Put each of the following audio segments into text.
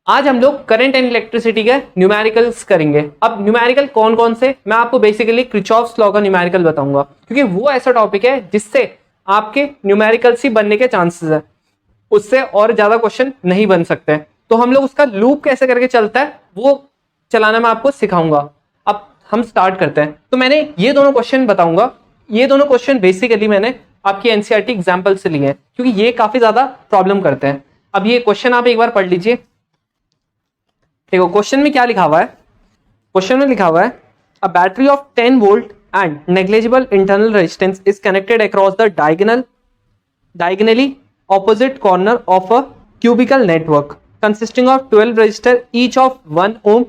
आज हम लोग करंट एंड इलेक्ट्रिसिटी के न्यूमेरिकल्स करेंगे। अब न्यूमेरिकल कौन कौन से, मैं आपको बेसिकली किरचॉफ्स लॉ का न्यूमेरिकल बताऊंगा, क्योंकि वो ऐसा टॉपिक है जिससे आपके न्यूमेरिकल्स ही बनने के चांसेस है, उससे और ज्यादा क्वेश्चन नहीं बन सकते। तो हम लोग उसका लूप कैसे करके चलता है वो चलाना मैं आपको सिखाऊंगा। अब हम स्टार्ट करते हैं। तो मैंने ये दोनों क्वेश्चन बताऊंगा, ये दोनों क्वेश्चन बेसिकली मैंने आपकी एनसीईआरटी एग्जाम्पल से लिए हैं, क्योंकि ये काफी ज्यादा प्रॉब्लम करते हैं। अब ये क्वेश्चन आप एक बार पढ़ लीजिए। देखो क्वेश्चन में क्या लिखा हुआ है। क्वेश्चन में लिखा हुआ है a battery of 10 volt and negligible internal resistance is connected across the diagonally opposite corner of a cubical network consisting of 12 resistor each of 1 ohm.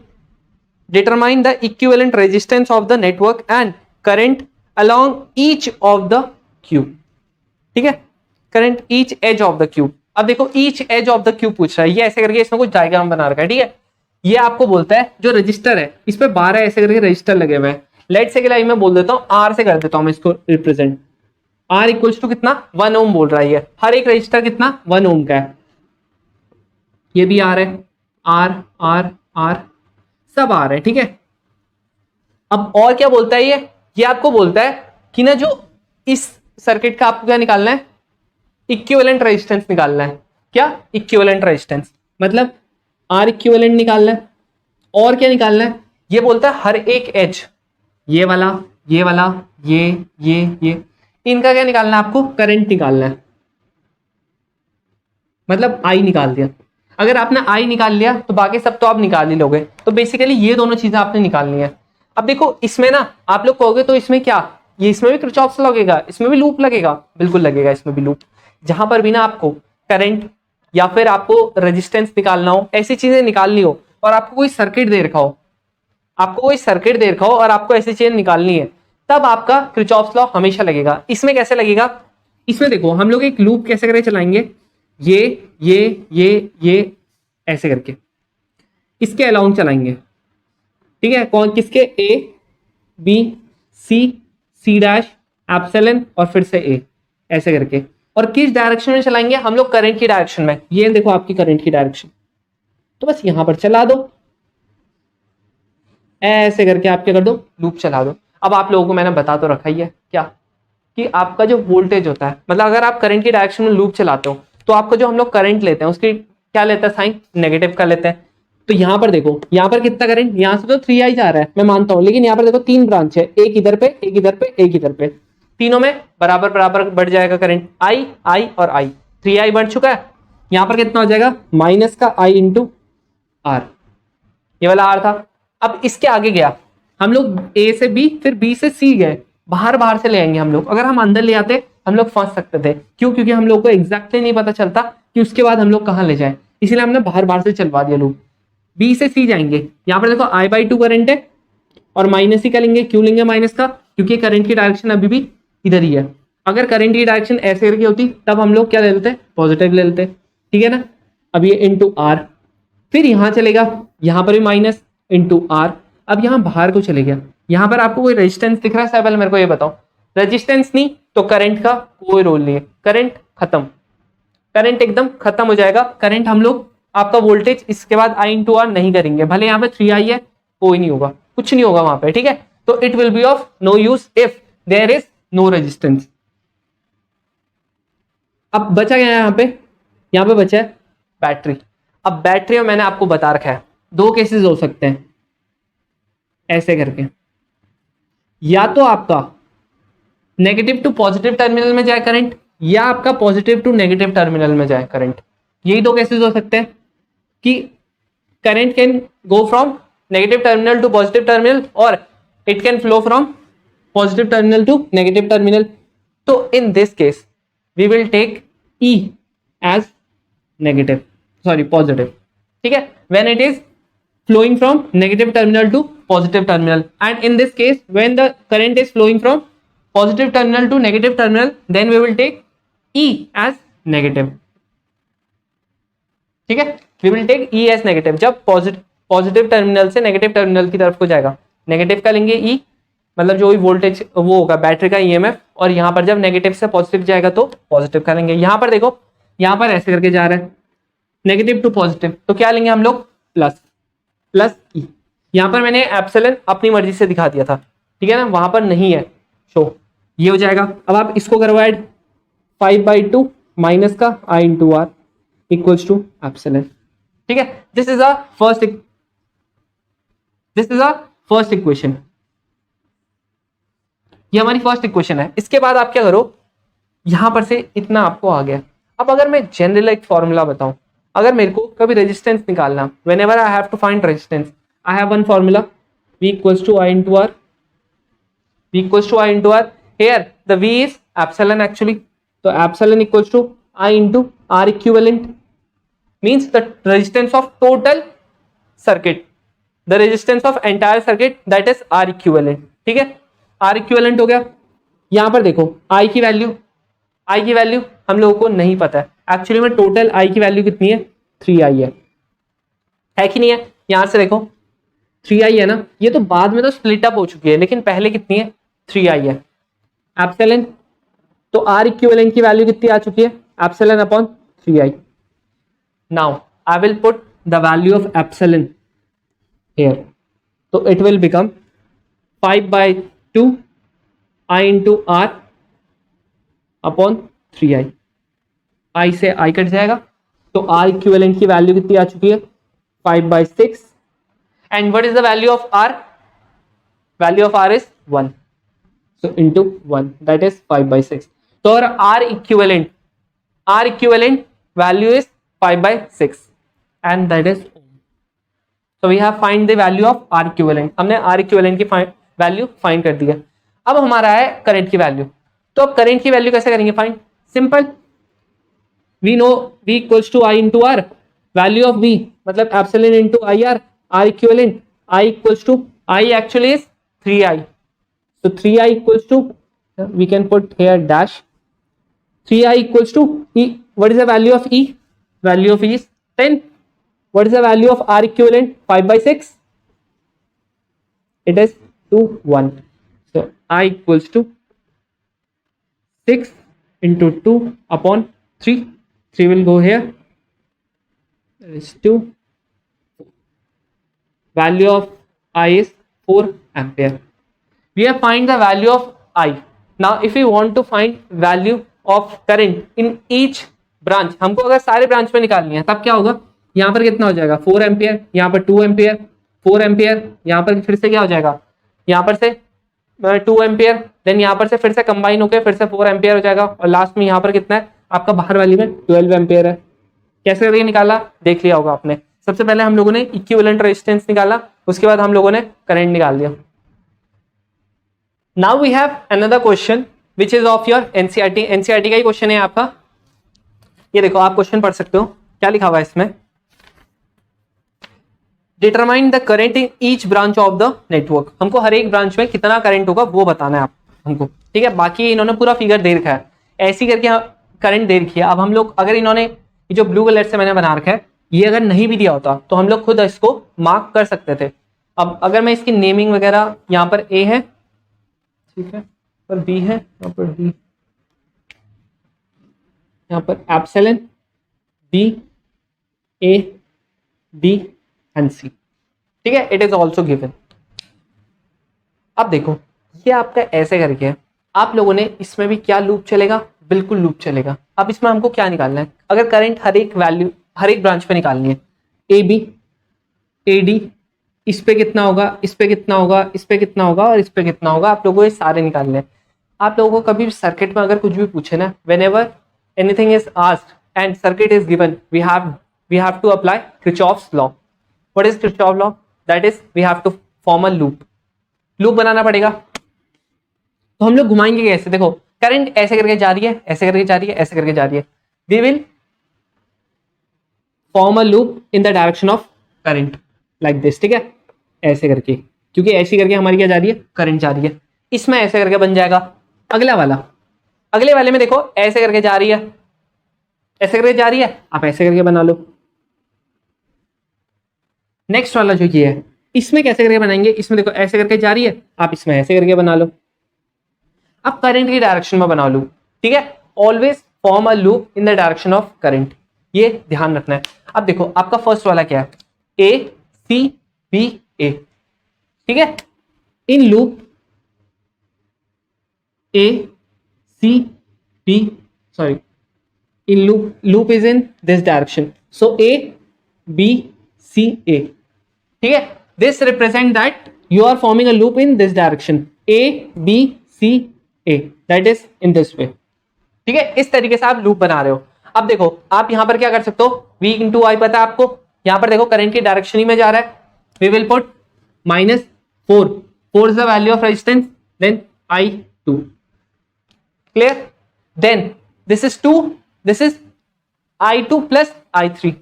Determine the equivalent resistance of the network and current along each of the cube. ठीक है, current each edge of the cube. अब देखो each edge of the cube पूछ रहा है, ये ऐसे करके इसमें कुछ डायग्राम बना रखा है। ठीक है, ये आपको बोलता है जो रजिस्टर है इस पे 12 ऐसे करके रजिस्टर लगे हुए हैं। लेट से मैं बोल देता हूँ आर से कर देता हूँ मैं इसको रिप्रेजेंट। आर इक्वल्स टू कितना 1 ओम बोल रहा है, ये हर एक रजिस्टर कितना 1 ओम का है। ये भी आर है, आर आर आर सब आर है। ठीक है, अब और क्या बोलता है ये आपको बोलता है कि ना जो इस सर्किट का आपको क्या निकालना है, इक्विवेलेंट रेजिस्टेंस निकालना है। क्या इक्विवेलेंट रेजिस्टेंस मतलब आर इक्विवेलेंट निकालना है। और क्या निकालना है, ये बोलता है हर एक एज, ये वाला ये वाला ये इनका क्या निकालना है, आपको करंट निकालना है। मतलब आई निकाल दिया। अगर आपने आई निकाल लिया तो बाकी सब तो आप निकाल ही लोगे। तो बेसिकली ये दोनों चीजें आपने निकालनी है। अब देखो इसमें ना आप लोग कहोगे तो इसमें क्या, ये इसमें भी किरचॉफ्स लॉ लगेगा, इसमें भी लूप लगेगा, बिल्कुल लगेगा इसमें भी लूप। जहां पर भी ना आपको करंट या फिर आपको रेजिस्टेंस निकालना हो, ऐसी चीजें निकालनी हो और आपको कोई सर्किट दे रखा हो, और आपको ऐसी चीजें निकालनी है, तब आपका किरचॉफ्स लॉ हमेशा लगेगा। इसमें कैसे लगेगा, इसमें देखो हम लोग एक लूप कैसे करके चलाएंगे, ये ऐसे करके इसके अलाउंग चलाएंगे। ठीक है, कौन किसके, A B C dash epsilon और फिर से ए ऐसे करके। और किस डायरेक्शन में चलाएंगे हम लोग, करंट की डायरेक्शन में। ये देखो आपकी करंट की डायरेक्शन, तो बस यहां पर चला दो, ऐसे करके आप क्या कर दो, लूप चला दो। अब आप लोगों को मैंने बता तो रखा ही है क्या, कि आपका जो वोल्टेज होता है, मतलब अगर आप करंट की डायरेक्शन में लूप चलाते हो तो आपको जो हम लोग करंट लेते हैं उसकी क्या लेते हैं, साइन नेगेटिव का लेते हैं। तो यहां पर देखो, यहां पर कितना करंट, यहां से तो 3i जा रहा है मैं मानता हूं, लेकिन यहां पर देखो 3 ब्रांच है, एक इधर पे एक इधर पे एक इधर पे, तीनों में बराबर बराबर बढ़ जाएगा करंट, आई और आई, 3i बढ़ चुका है। यहां पर कितना हो जाएगा, माइनस का i इंटू आर, ये वाला आर था। अब इसके आगे गया, हम लोग ए से बी फिर बी से सी गए, बाहर से ले आएंगे हम लोग। अगर हम अंदर ले आते हम लोग फंस सकते थे, क्यों, क्योंकि हम लोग को एग्जैक्टली नहीं पता चलता कि उसके बाद हम लोग कहां ले जाए, इसलिए हमने बाहर से चलवा दिया लूप। बी से सी जाएंगे, यहां पर देखो I/2 करंट है और माइनस ही करेंगे। क्यों लेंगे माइनस का, क्योंकि करंट की डायरेक्शन अभी भी इधर ही है। अगर करंट की डायरेक्शन ऐसे करके होती तब हम लोग क्या ले लेते, पॉजिटिव ले लेते। ठीक है ना, अब ये इंटू आर, फिर यहां चलेगा, यहां पर भी माइनस इंटू आर। अब यहां बाहर को चले गया, यहां पर आपको कोई रेजिस्टेंस दिख रहा है, पहले मेरे को ये बताओ। रेजिस्टेंस नहीं तो करंट का कोई रोल नहीं है, करंट खत्म, करंट एकदम खत्म हो जाएगा। करंट हम लोग आपका वोल्टेज इसके बाद I इंटू आर नहीं करेंगे, भले यहाँ पे 3i है, कोई नहीं होगा, कुछ नहीं होगा वहां पे। ठीक है, तो it will be of no use if there is no resistance. अब बचा गया यहाँ पे बचा है बैटरी। अब बैटरी में मैंने आपको बता रखा है 2 केसेस हो सकते हैं, ऐसे करके, या तो आपका नेगेटिव टू पॉजिटिव टर्मिनल में जाए करंट, या आपका पॉजिटिव टू नेगेटिव टर्मिनल में जाए करंट। यही 2 केसेस हो सकते हैं कि current can go from negative terminal to positive terminal और it can flow from positive terminal to negative terminal. तो in this case we will take E as negative, sorry positive. ठीक है, when it is flowing from negative terminal to positive terminal, and in this case when the current is flowing from positive terminal to negative terminal then we will take E as negative. ठीक है, we will take E as negative। जब positive terminal से negative terminal की तरफ को जाएगा, negative का लेंगे E, मतलब जो भी वोल्टेज वो होगा बैटरी का EMF, और यहां पर जब नेगेटिव से पॉजिटिव जाएगा तो पॉजिटिव का लेंगे। यहां पर देखो, यहां पर ऐसे करके जा रहा है नेगेटिव टू पॉजिटिव, तो क्या लेंगे हम लोग, प्लस प्लस ई। यहां पर मैंने एप्सिलॉन अपनी मर्जी से दिखा दिया था, ठीक है ना, वहां पर नहीं है शो, ये हो जाएगा। अब आप इसको करो ऐड, 5/2 माइनस का I into R equals to epsilon, ठीक है। This is a first equation, ये हमारी फर्स्ट इक्वेशन है। इसके बाद आप क्या करो, यहां पर से इतना आपको आ गया। अब अगर मैं जनरलाइज फॉर्मूला बताऊं, अगर मेरे को कभी रेजिस्टेंस निकालना, whenever I have to find resistance, I have one formula, V equals to I into R, V equals to I into R. Here the V is epsilon actually, so epsilon equals to I into R equivalent, means the resistance of total circuit, the resistance of entire circuit, that is R equivalent, ठीक है। R equivalent हो गया। यहां पर देखो I की value हम लोगों को नहीं पता है एक्चुअली में, टोटल I की वैल्यू कितनी है, 3I है कि नहीं है। यहां से देखो 3I है ना, ये तो बाद में तो स्प्लिट अप हो चुकी है, लेकिन पहले कितनी है, 3I है। एप्सिलॉन, तो R इक्विवेलेंट की वैल्यू कितनी आ चुकी है, epsilon upon 3I। Now I will put the value of epsilon here, तो it will become 5/2 I into R upon 3I। I से I कट जाएगा, तो R इक्विवेलेंट की वैल्यू कितनी आ चुकी है, 5/6। And what is the value of R? Value of R is 1. So into 1, that is 5/6. So our R equivalent value is 5/6, and that is ohm. So we have find the value of R equivalent. हमने R equivalent की value find कर दी है। अब हमारा है current की value, तो अब करंट की वैल्यू कैसे करेंगे find, simple, we know V equals to I into R, value of V मतलब epsilon into IR, R equivalent, I equals to, I actually is 3I, so 3I equals to, we can put here dash, 3I equals to E. What is the value of E? Value of E is 10. What is the value of R equivalent, 5/6? It is 2, 1. So I equals to 6 into 2 upon 3. 3 will go here, that is 2. Value of I is 4 ampere. We have find the value of I. Now if we want to find value of current in each branch, हमको अगर सारे branch में निकालनी है, तब क्या होगा, यहाँ पर कितना हो जाएगा, 4 एम्पियर, यहाँ पर 2 एम्पियर, 4 एम्पियर, यहाँ पर फिर से क्या हो जाएगा, यहाँ पर से 2 एम्पियर, देन यहाँ पर से फिर से कंबाइन होकर फिर से 4 एम्पियर हो जाएगा, और लास्ट में यहाँ पर कितना है आपका, बाहर वाली में 12 एम्पियर है। कैसे करके निकाला, देख लिया होगा आपने। सबसे पहले हम लोगों ने इक्विवेलेंट रेजिस्टेंस निकाला, उसके बाद हम लोगों ने करंट निकाल दिया। Now we have another question which is of your NCERT. NCERT का ही क्वेश्चन है आपका, ये देखो आप क्वेश्चन पढ़ सकते हो, क्या लिखा हुआ है इसमें, determine the current in each branch of the network. हमको हर एक ब्रांच में कितना करंट होगा वो बताना है आप हमको, ठीक है। बाकी इन्होंने पूरा फिगर दे रखा है, ऐसी करके करंट दे रखी है। अब हम लोग अगर इन्होंने ये जो ब्लू कलर से मैंने बना रखा है, ये अगर नहीं भी दिया होता तो हम लोग खुद इसको मार्क कर सकते थे। अब अगर मैं इसकी नेमिंग वगैरह, यहाँ पर ए है, ठीक है, पर बी है, यहाँ पर डी, यहाँ पर epsilon, B, A, B and C, ठीक है, इट इज ऑल्सो गिवन। अब देखो ये आपका ऐसे करके है, आप लोगों ने इसमें भी क्या लूप चलेगा, बिल्कुल लूप चलेगा। अब इसमें हमको क्या निकालना है, अगर करंट हर एक वैल्यू हर एक ब्रांच पे निकालनी है, ए बी, ए डी, इस पे कितना होगा, इस पे कितना होगा, इस पे कितना होगा और इस पे कितना होगा, आप लोगों को ये सारे निकालने हैं। आप लोगों को कभी सर्किट में अगर कुछ भी पूछे ना, whenever anything is asked and circuit is given, we have to apply Kirchhoff's law. What is Kirchhoff law, that is we have to form a loop बनाना पड़ेगा। तो हम लोग घुमाएंगे कैसे, देखो करंट ऐसे करके जा रही है, ऐसे करके जा रही है, ऐसे करके जा रही है, we will form a loop in the direction of current like this, ठीक है, ऐसे करके, क्योंकि ऐसी करके हमारी क्या जा रही है, करंट जा रही है। इसमें ऐसे करके बन जाएगा अगला वाला, अगले वाले में देखो ऐसे करके जा रही है, ऐसे करके जा रही है, आप ऐसे करके बना लो। नेक्स्ट वाला जो ये है, इसमें कैसे करके बनाएंगे, इसमें देखो ऐसे करके जा रही है, आप इसमें ऐसे करके बना लो। अब करंट की डायरेक्शन में बना लूप, ठीक है, always form a loop in the direction of current, ये ध्यान रखना है। अब देखो आपका फर्स्ट वाला क्या है, A C B A, ठीक है। In loop A C B, sorry, in loop is in this direction, so A B C A, ठीक है। this represent that you are forming a loop in this direction, A B C A, that is in this way, ठीक है। इस तरीके से आप loop बना रहे हो। अब देखो आप यहां पर क्या कर सकते हो, V इंटू आई पता है आपको, यहां पर देखो करंट की डायरेक्शन ही में जा रहा है, we will put -4, 4 is the value of resistance, then I2, clear, then this is 2, this is I2 plus I3,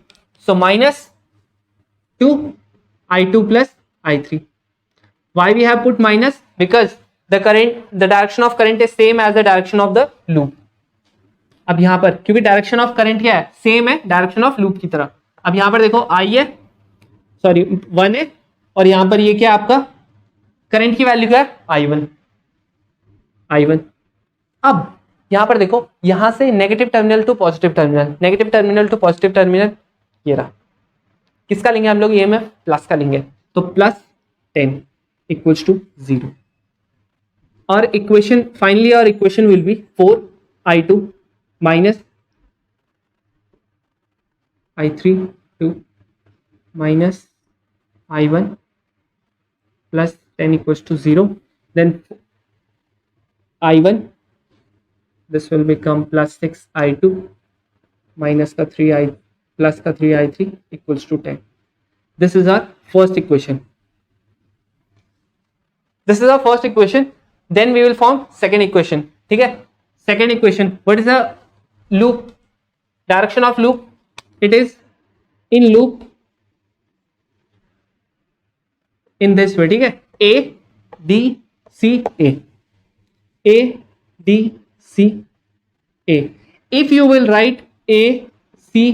so -2 I2 plus I3. Why we have put minus? Because the direction of current is same as the direction of the loop. अब यहां पर क्योंकि direction of current क्या है, same है direction of loop की तरह। अब यहां पर देखो I है, सॉरी 1 है, और यहां पर ये क्या आपका करंट की वैल्यू क्या है, I1। अब यहां पर देखो, यहां से negative terminal to positive terminal, negative terminal to positive terminal, ये रहा, किसका लेंगे हम लोग, EMF प्लस का लेंगे, तो +10 इक्वल्स टू 0, और इक्वेशन फाइनली और equation will be 4I2 minus I3 2 minus I1 plus 10 equals to 0, then I1, this will become plus 6I2 minus का 3I plus का 3I3 equals to 10. This is our first equation. This is our first equation. Then we will form second equation. ठीक है, second equation. What is the loop? Direction of loop? It is in loop in this way. ठीक है, A D C A, A D C A. If you will write A C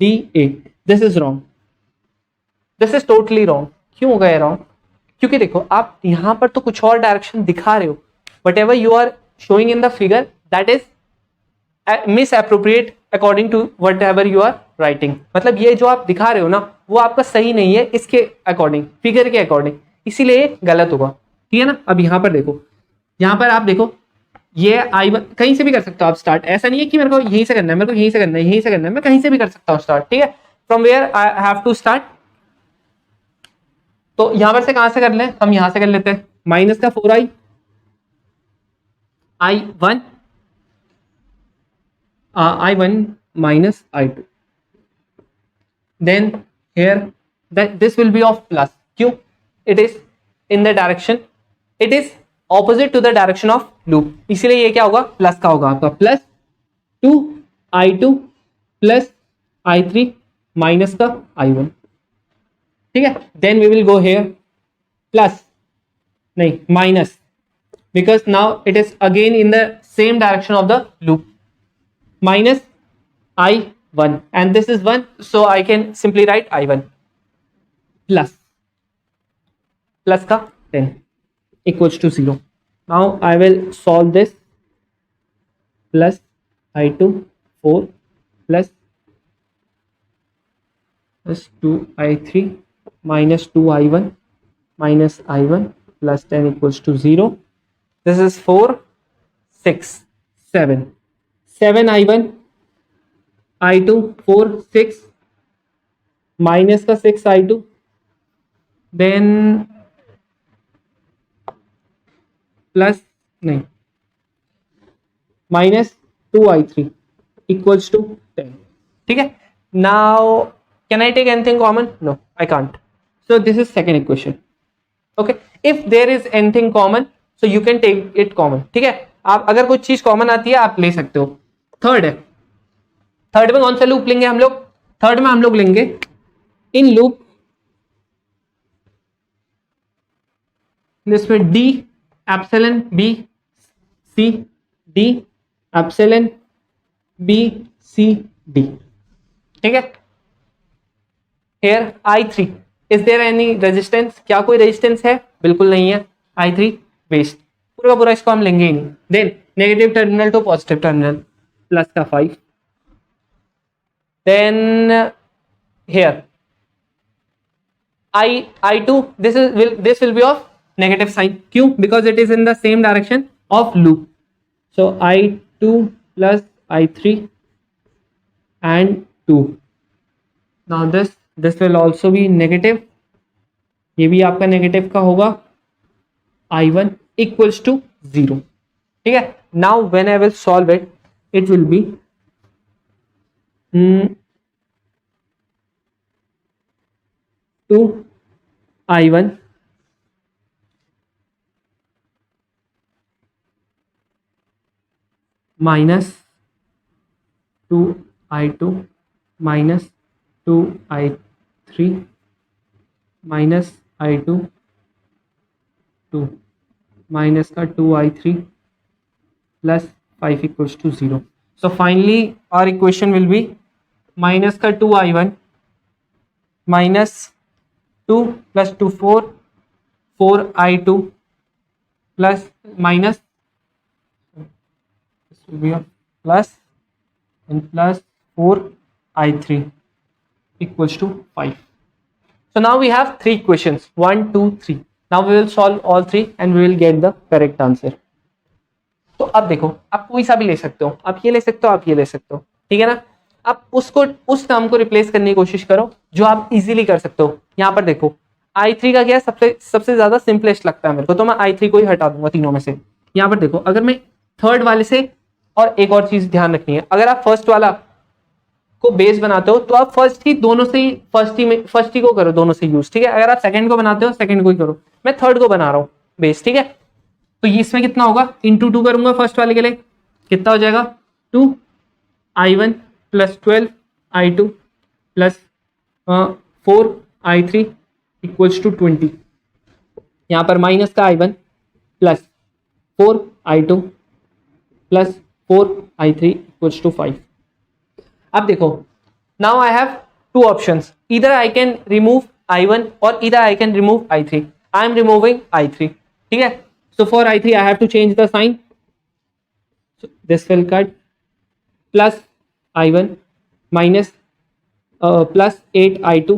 D A, this is wrong. This is totally wrong. क्यों होगा ये wrong? क्योंकि देखो आप यहां पर तो कुछ और डायरेक्शन दिखा रहे हो, whatever you are showing in the figure, that is misappropriate according to whatever you are writing. मतलब ये जो आप दिखा रहे हो ना, वो आपका सही नहीं है इसके अकॉर्डिंग, फिगर के अकॉर्डिंग, इसीलिए गलत होगा, ठीक है ना। अब यहाँ पर देखो, यहाँ पर आप देखो, ये I1 कहीं से भी कर सकते हो आप स्टार्ट, ऐसा नहीं है कि मेरे को यहीं से करना है, मेरे को यहीं से करना है, यहीं से करना है, मैं कहीं से भी कर सकता हूँ स्टार्ट, ठीक है। From where I have to start, तो यहां पर से कहां से कर लें, हम यहां से कर लेते हैं, माइनस का 4I I1 I1 minus I2, then here that this will be of plus, क्यों, it is in the direction, it is opposite to the direction of loop, इसीलिए ये क्या होगा, प्लस का होगा आपका, plus 2I2 plus I3 minus का I1, ठीक है। Then we will go here plus, नहीं minus, because now it is again in the same direction of the loop, minus I1, and this is 1, so I can simply write I1 plus का 10 equals to 0. Now I will solve this, plus I2 4 plus 2I3 minus 2I1 minus I1 plus 10 equals to 0. This is 4 6 7 I1 I2 4 6 minus का 6 I2, then plus नहीं minus 2I3 equals to 10, ठीक है। Now can I take anything common? No, I can't. So this is second equation. Okay, if there is anything common, so you can take it common, ठीक है। आप अगर कुछ चीज common आती है आप ले सकते हो। थर्ड है, थर्ड में कौन सा लूप लेंगे हम लोग, थर्ड में हम लोग लेंगे इन लूप, जिसमें D epsilon B C, D epsilon B C D, ठीक है। Here I3, is there any resistance, क्या कोई रेजिस्टेंस है, बिल्कुल नहीं है, I3 वेस्ट, पूरा पूरा इसको हम लेंगे ही नहीं। Then negative terminal to positive terminal, plus का 5, then here I2 this will be of negative sign. क्यों? Because it is in the same direction of loop. So I2 plus I3 and 2. Now this will also be negative. ये भी आपका negative का होगा. I1 equals to 0. ठीक है. Now when I will solve it, it will be 2I1 minus 2I2 minus 2I3 minus I2 2 minus का 2I3 plus 5 equals to 0. So finally our equation will be minus का 2I1 minus 2 plus 2 4I2 plus minus this will be a plus and plus 4I3 equals to 5. So now we have three equations 1 2 3. Now we will solve all three and we will get the correct answer. तो अब देखो, आप कोई सा भी ले सकते हो, आप ये ले सकते हो, आप ये ले सकते हो, ठीक है ना. आप उसको उस टर्म को रिप्लेस करने की कोशिश करो जो आप इजीली कर सकते हो. यहाँ पर देखो I3 का क्या है, सबसे ज्यादा सिंपलेस्ट लगता है मेरे को, तो मैं I3 को ही हटा दूंगा तीनों में से. यहाँ पर देखो, अगर मैं थर्ड वाले से, और एक और चीज ध्यान रखनी है, अगर आप फर्स्ट वाला को बेस बनाते हो तो आप फर्स्ट ही फर्स्ट ही को करो दोनों से यूज, ठीक है. अगर आप सेकंड को बनाते हो सेकंड को ही करो. मैं थर्ड को बना रहा हूँ बेस, ठीक है. तो इसमें कितना होगा, इंटू 2 करूंगा फर्स्ट वाले के लिए, कितना हो जाएगा 2I1 plus 12I2 plus 4I3 equals to 20. यहाँ पर माइनस का I1 plus 4I2 plus 4I3 equals to 5. अब देखो, now I have two options, इधर आई कैन रिमूव I1 और इधर I can remove I3. I am removing I3, ठीक है. So for I3 I have to change the sign. So this will cut plus I1 minus plus 8I2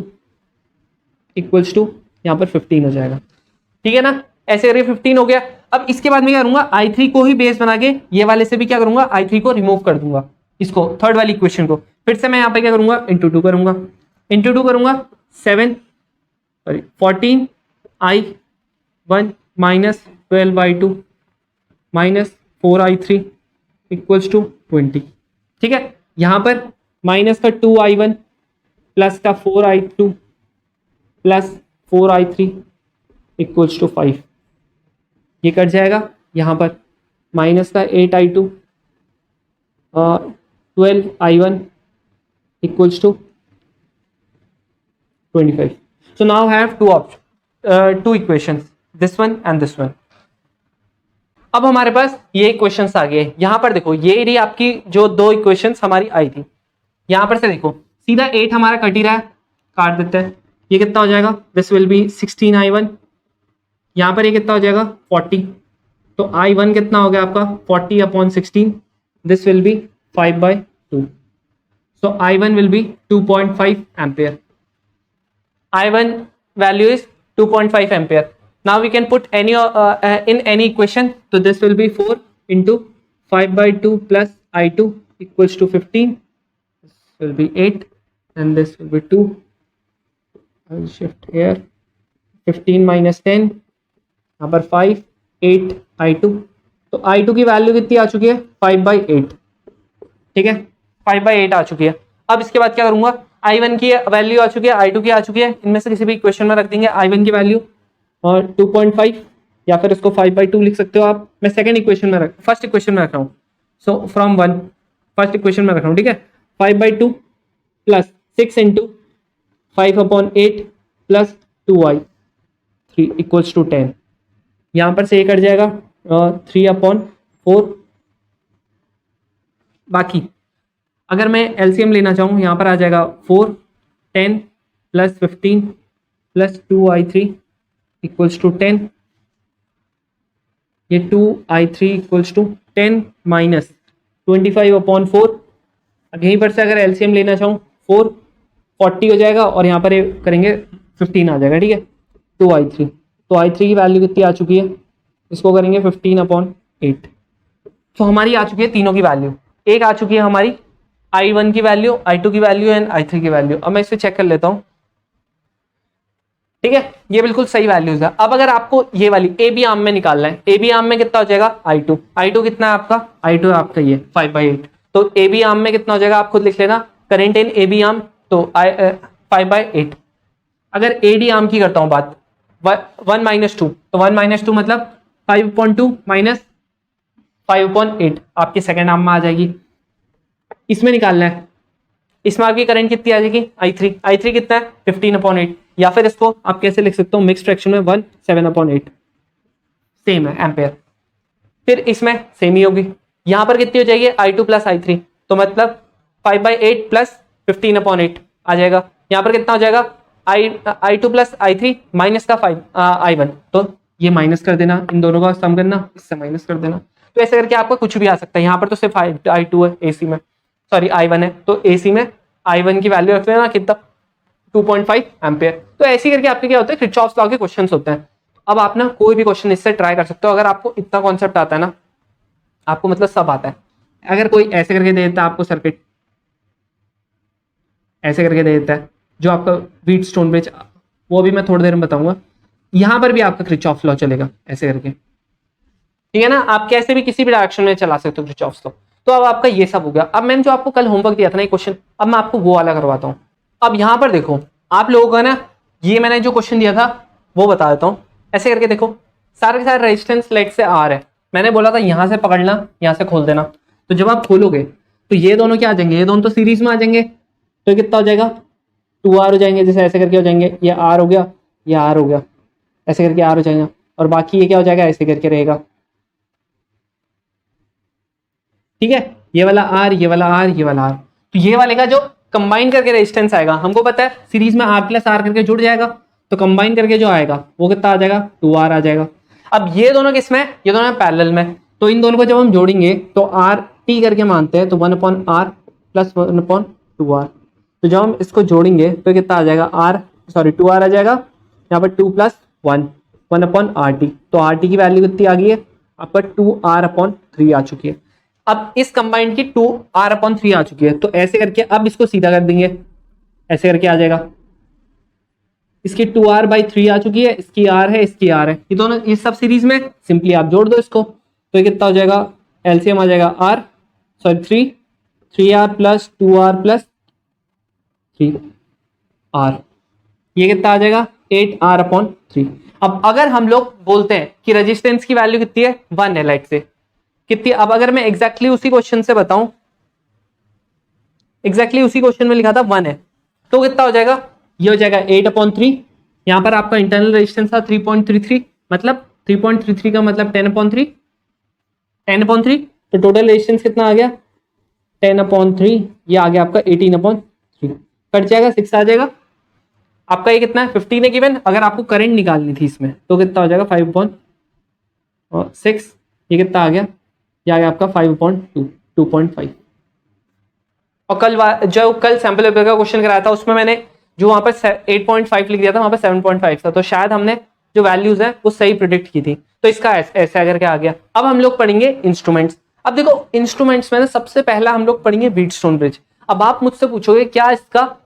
equals to यहाँ पर 15 हो जाएगा, ठीक है ना. ऐसे करके 15 हो गया. अब इसके बाद मैं क्या करूंगा, I3 को ही बेस बना के ये वाले से भी क्या करूंगा, I3 को रिमूव कर दूंगा, इसको थर्ड वाली इक्वेशन को. फिर से मैं यहाँ पे क्या करूंगा, इंटू 2 करूंगा, 14 I1 minus 12I2 minus 4I3 equals to 20, ठीक है. यहां पर माइनस का 2I1 प्लस का 4I2 plus 4I3 equals to 5. ये कट जाएगा. यहां पर माइनस का 8I2 12I1 equals to 25. So now I have two equations, this one and this one. अब हमारे पास ये इक्वेशंस आ गए. यहां पर देखो, ये रही आपकी जो दो इक्वेशंस हमारी आई थी. यहां पर से देखो सीधा 8 हमारा कट ही रहा है, काट देते हैं. ये कितना हो जाएगा, दिस विल बी 16I1. यहां पर ये कितना हो जाएगा 40. तो I1 कितना हो गया आपका 40/16. This will be 5/2. So I1 will be 2.5 ampere. I1 value is 2.5 ampere. Now we can put any in any equation. So this will be 4 into 5/2 plus I2 equals to 15. This will be 8 and this will be 2. I will shift here. 15 minus 10. यहाँ पर 5 8 I2. तो I2 की value कितनी आ चुकी है 5/8, ठीक है. 5/8 आ चुकी है. अब इसके बाद क्या करूंगा, I1 की वैल्यू आ चुकी है, I2 की आ चुकी है, इनमें से किसी भी इक्वेशन में रख देंगे I1 की वैल्यू और 2.5 या फिर इसको 5/2 लिख सकते हो आप. मैं सेकंड इक्वेशन में फर्स्ट इक्वेशन में रख रहा हूँ. सो फ्रॉम 1 फर्स्ट इक्वेशन में रख रहा हूँ, ठीक है. 5/2 plus 6 into 5/8 plus 2I3 equals to 10. यहाँ पर से ये कट जाएगा 3/4. बाकी अगर मैं एलसीएम लेना चाहूँ, यहाँ पर आ जाएगा 4 10 plus 15 plus 2I3 equals to 10. ये 2I3 इक्वल्स टू 10 माइनस 25/4. अब यहीं पर से अगर एलसीएम लेना चाहूँ 4 40 हो जाएगा और यहाँ पर ये करेंगे 15 आ जाएगा, ठीक है। 2i3, तो i3 की वैल्यू कितनी आ चुकी है, इसको करेंगे 15/8। तो हमारी आ चुकी है तीनों की वैल्यू। एक आ चुकी है हमारी i1 की वैल्यू, i2 की वैल्यू एंड i3 की वैल्यू। अब मैं इसे चेक कर लेता हूं, ठीक है, ये बिल्कुल सही वैल्यूज है। अब अगर आपको ये वाली ए बी आर्म में निकालना है, ए बी आर्म में कितना हो जाएगा, i2 कितना है आपका, i2 है आपका ये 5/8। तो ए बी आर्म में कितना हो जाएगा, आप खुद लिख लेना, current in A B arm तो 5/8। अगर ए डी आर्म की करता हूं बात, 1-2, तो 1-2 मतलब 5/2 माइनस 5/8 आपके सेकेंड आर्म में आ जाएगी। इसमें निकालना है, इसमें आपकी करंट कितनी आ जाएगी, i3 कितना है 15/8, या फिर इसको आप कैसे लिख सकते हो, मिक्स फ्रैक्शन में 1/7/8, सेम है एम्पेयर। फिर इसमें सेम ही होगी, यहां पर कितनी हो जाएगी i2 प्लस i3, तो मतलब 5/8 प्लस 15/8 आ जाएगा। यहां पर कितना हो जाएगा, i2 प्लस i3 माइनस का 5 i1, तो ये माइनस कर देना, इन दोनों का सम करना, इससे माइनस कर देना। तो ऐसे करके आपको कुछ भी आ सकता है। यहाँ पर तो सिर्फ i2 है, एसी में सॉरी i1 है, तो एसी में i1 की वैल्यू रख लेना कितना, 2.5 एम्पेयर। तो ऐसे करके आपके क्या होता है, किरचॉफ्स लॉ के क्वेश्चंस होते हैं। अब आप ना कोई भी क्वेश्चन इससे ट्राई कर सकते हो, अगर आपको इतना कॉन्सेप्ट आता है ना, आपको मतलब सब आता है। अगर कोई ऐसे करके दे देता है आपको सर्किट, ऐसे करके दे देता है जो आपका व्हीटस्टोन ब्रिज, वो भी मैं थोड़ी देर में बताऊंगा। यहां पर भी आपका किरचॉफ लॉ चलेगा ऐसे करके, ठीक है ना। आप कैसे भी किसी भी डायरेक्शन में चला सकते हो किरचॉफ लॉ। तो अब आपका ये सब हो गया। अब मैंने जो आपको कल होमवर्क दिया था ना एक क्वेश्चन, अब मैं आपको वो वाला करवाता हूँ। अब यहां पर देखो आप लोगों का ना, ये मैंने जो क्वेश्चन दिया था वो बता देता हूँ। ऐसे करके देखो, सारे के सारे रेजिस्टेंस लेट से आर है, मैंने बोला था यहां से पकड़ना, यहां से खोल देना। तो जब आप खोलोगे तो ये दोनों क्या आ जाएंगे, ये दोनों तो सीरीज में आ जाएंगे, तो कितना हो जाएगा 2r हो जाएंगे, जैसे ऐसे करके हो जाएंगे, ये r हो गया, ये r हो गया, ऐसे करके r हो जाएगा, और बाकी ये क्या हो जाएगा, ऐसे करके रहेगा, ठीक है। ये वाला r, ये वाला r, ये वाला r, तो ये वाले का जो कंबाइन करके रेजिस्टेंस आएगा, हमको पता है सीरीज में r प्लस r करके जुड़ जाएगा, तो कंबाइन करके जो आएगा वो कितना आ जाएगा, 2r आ जाएगा। अब ये दोनों किसमें, ये दोनों पैरेलल में, तो इन दोनों को जब हम जोड़ेंगे तो r t करके मानते हैं, तो 1/r प्लस 1/2r। तो जब हम इसको जोड़ेंगे तो कितना आ जाएगा, r 2r आ जाएगा, यहाँ पर 2 + 1 1/RT। तो RT की वैल्यू कितनी आ गई है आपका, 2r/3 आ चुकी है। अब इस कंबाइंड की 2r/3 आ चुकी है, तो ऐसे करके अब इसको सीधा कर देंगे, ऐसे करके आ जाएगा, इसकी 2r/3 आ चुकी है, इसकी r है, इसकी r है, ये दोनों ये सब सीरीज में, सिंपली आप जोड़ दो इसको, तो ये कितना हो जाएगा, एलसीएम आ जाएगा 3r plus 2r plus 3r, ये कितना आ जाएगा 8r/3। अब अगर हम लोग बोलते हैं कि रेजिस्टेंस की वैल्यू कितनी है, 1 है, लाइट से कितनी। अब अगर मैं एग्जैक्टली उसी क्वेश्चन से बताऊं, एग्जैक्टली उसी क्वेश्चन में लिखा था 1 है, तो कितना हो जाएगा, ये हो जाएगा 8/3। यहां पर आपका इंटरनल रेजिस्टेंस था 3.33, मतलब 3.33 का मतलब 10/3, 10/3, तो टोटल रेजिस्टेंस कितना आ गया 10/3, ये आ गया आपका 18/3, कट जाएगा 6 आ जाएगा आपका। ये कितना है 15 है गिवन। अगर आपको करंट निकालनी थी इसमें तो कितना हो जाएगा 5/6, ये कितना आ गया, ये आ गया आपका 5/2 2.5। और जो कल सैंपल पेपर का क्वेश्चन कराया था उसमें मैंने जो वहां पर 8.5 लिख दिया था, वहां पर 7.5 था, तो शायद हमने जो वैल्यूज है वो सही प्रिडिक्ट की थी, तो इसका ऐसा करके आ गया। अब हम लोग पढ़ेंगे इंस्ट्रूमेंट्स। अब देखो इंस्ट्रूमेंट्स में सबसे पहला हम लोग पढ़ेंगे व्हीटस्टोन ब्रिज। अब आप मुझसे पूछोगे क्या इसका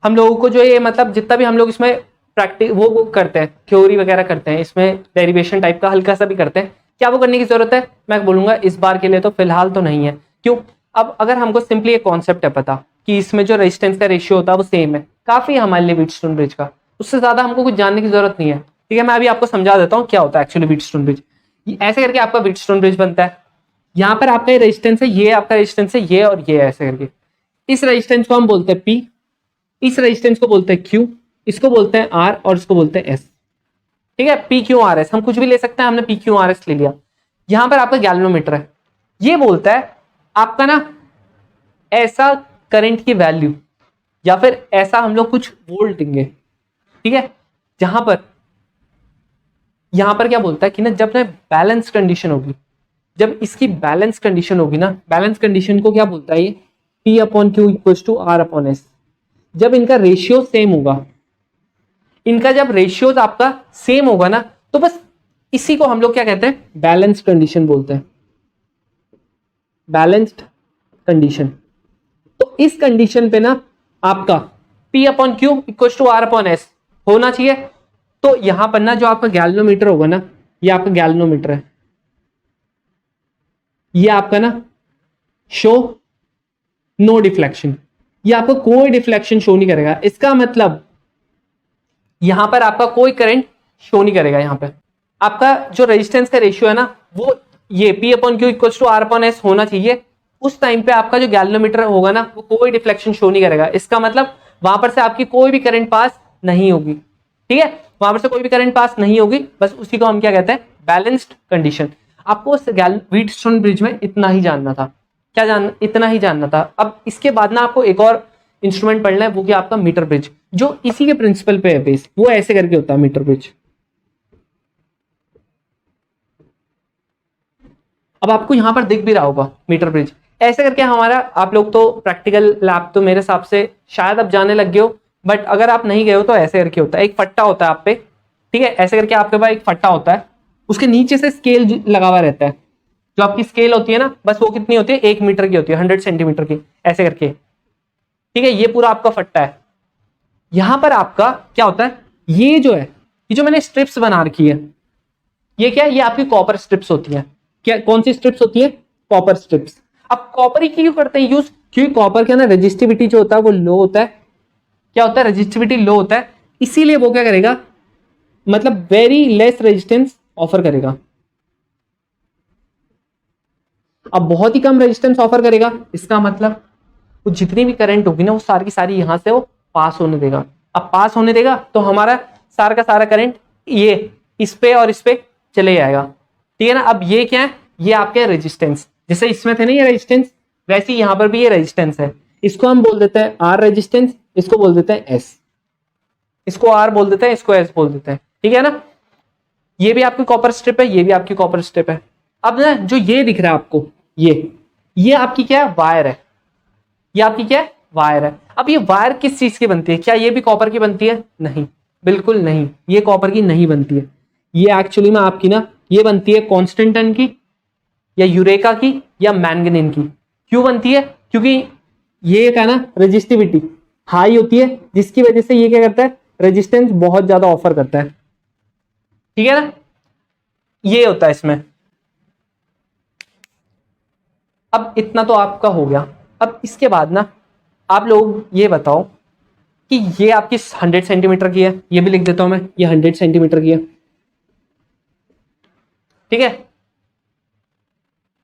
हम लोगों को जो ये मतलब जितना भी हम लोग इसमें प्रैक्टिस वो करते हैं, थ्योरी वगैरह करते हैं, इसमें डेरिवेशन टाइप का हल्का सा भी करते हैं, क्या वो करने की जरूरत है, मैं बोलूंगा इस बार के लिए तो फिलहाल तो नहीं है। क्यों, अब अगर हमको सिंपली एक कॉन्सेप्ट है पता कि इसमें जो रेजिस्टेंस का रेशियो होता है वो सेम है, काफी है हमारे लिए व्हीटस्टोन ब्रिज का, उससे ज्यादा हमको कुछ जानने की जरूरत नहीं है, ठीक है। मैं अभी आपको समझा देता हूँ क्या होता है एक्चुअली व्हीटस्टोन ब्रिज। ऐसे करके आपका व्हीटस्टोन ब्रिज बनता है, यहाँ पर आपका रेजिस्टेंस है, ये आपका रेजिस्टेंस है, ये और ये ऐसे करके, इस रेजिस्टेंस को हम बोलते हैं P, इस रेजिस्टेंस को बोलते हैं Q, इसको बोलते हैं R और इसको बोलते हैं S, ठीक है। PQRS हम कुछ भी ले सकते हैं, हमने PQRS ले लिया। यहां पर आपका गैल्वेनोमीटर है, ये बोलता है आपका ना ऐसा करंट की वैल्यू या फिर ऐसा हम लोग कुछ वोल्ट देंगे, ठीक है, जहां पर यहां पर क्या बोलता है कि ना जब ना बैलेंस कंडीशन होगी, जब इसकी बैलेंस कंडीशन होगी ना, बैलेंस कंडीशन को क्या बोलता है ये P/Q = R/S, जब इनका रेशियो सेम होगा, इनका जब रेशियोज आपका सेम होगा ना, तो बस इसी को हम लोग क्या कहते हैं, बैलेंस्ड कंडीशन बोलते हैं, बैलेंस्ड कंडीशन। तो इस कंडीशन पे ना आपका P upon Q equal to R upon S होना चाहिए। तो यहां पर ना जो आपका गैल्वेनोमीटर होगा ना, ये आपका गैल्वेनोमीटर है, ये आपका ना शो नो डिफ्लेक्शन, ये आपको कोई डिफ्लेक्शन शो नहीं करेगा। इसका मतलब यहां पर आपका कोई करंट शो नहीं करेगा। यहां पे आपका जो रेजिस्टेंस का रेशियो है ना, वो ये P upon Q equal to R upon S होना चाहिए। उस टाइम पे आपका जो गैल्वेनोमीटर होगा ना, वो कोई डिफ्लेक्शन शो नहीं करेगा। इसका मतलब वहां पर से आपकी कोई भी करंट पास नहीं होगी, ठीक है, वहां पर से कोई भी करंट पास नहीं होगी। बस उसी को हम क्या कहते हैं, बैलेंस्ड कंडीशन। आपको व्हीटस्टोन ब्रिज में इतना ही जानना था, इतना ही जानना था। अब इसके बाद ना आपको एक और इंस्ट्रूमेंट पढ़ना है, वो क्या आपका मीटर ब्रिज, जो इसी के प्रिंसिपल पे है बेस। वो ऐसे करके होता है मीटर ब्रिज। अब आपको यहां पर दिख भी रहा होगा मीटर ब्रिज ऐसे करके हमारा। आप लोग तो प्रैक्टिकल लैब तो मेरे हिसाब से शायद अब जाने लग गए हो, बट अगर आप नहीं गए हो तो ऐसे करके होता है। एक फट्टा होता है आप पे, ठीक है, ऐसे करके आपके पास एक फट्टा होता है, उसके नीचे से स्केल लगा हुआ रहता है। जो आपकी स्केल होती है ना, बस वो कितनी होती है, 1 मीटर की होती है, 100 सेंटीमीटर की, ऐसे करके, ठीक है। ये पूरा आपका फट्टा है। यहां पर आपका क्या होता है, ये जो है, ये जो मैंने स्ट्रिप्स बना रखी है, ये क्या है, ये आपकी कॉपर स्ट्रिप्स होती है। क्या, कौन सी स्ट्रिप्स होती है, कॉपर स्ट्रिप्स। अब कॉपर ही क्यों करते हैं यूज, क्योंकि कॉपर के अंदर रेजिस्टिविटी जो होता है वो लो होता है। क्या होता है, रेजिस्टिविटी लो होता है, इसीलिए वो क्या करेगा, मतलब वेरी लेस रेजिस्टेंस ऑफर करेगा। अब बहुत ही कम रेजिस्टेंस ऑफर करेगा, इसका मतलब वो जितनी भी करंट होगी ना, वो सारी की सारी यहां से वो पास होने देगा। अब पास होने देगा तो हमारा सारा का सारा करंट ये इस पे और इस पे चले जाएगा, ठीक है ना। अब ये क्या है, ये आपके रेजिस्टेंस, जैसे इसमें थे ना ये रेजिस्टेंस, वैसे ही यहां पर भी ये रेजिस्टेंस है। इसको हम बोल देते हैं आर रेजिस्टेंस, इसको बोल देते हैं एस, इसको आर बोल देते हैं, इसको एस बोल देते हैं, ठीक है ना। ये भी आपकी कॉपर स्ट्रिप है, ये भी आपकी कॉपर स्ट्रिप है। अब ना जो ये दिख रहा है आपको, ये आपकी क्या है, वायर है। ये आपकी क्या है, वायर है। अब ये वायर किस चीज की बनती है, क्या ये भी कॉपर की बनती है, नहीं, बिल्कुल नहीं, ये कॉपर की नहीं बनती है। ये एक्चुअली में आपकी ना ये बनती है कॉन्स्टेंटन की, या यूरेका की, या मैंगनीन की। क्यों बनती है, क्योंकि ये क्या ना रेजिस्टिविटी हाई होती है, जिसकी वजह से ये क्या करता है, रेजिस्टेंस बहुत ज्यादा ऑफर करता है, ठीक है ना। ये होता है इसमें। अब इतना तो आपका हो गया। अब इसके बाद ना आप लोग ये बताओ कि ये आपकी 100 सेंटीमीटर की है, ये भी लिख देता हूं मैं, ये 100 सेंटीमीटर की है, ठीक है,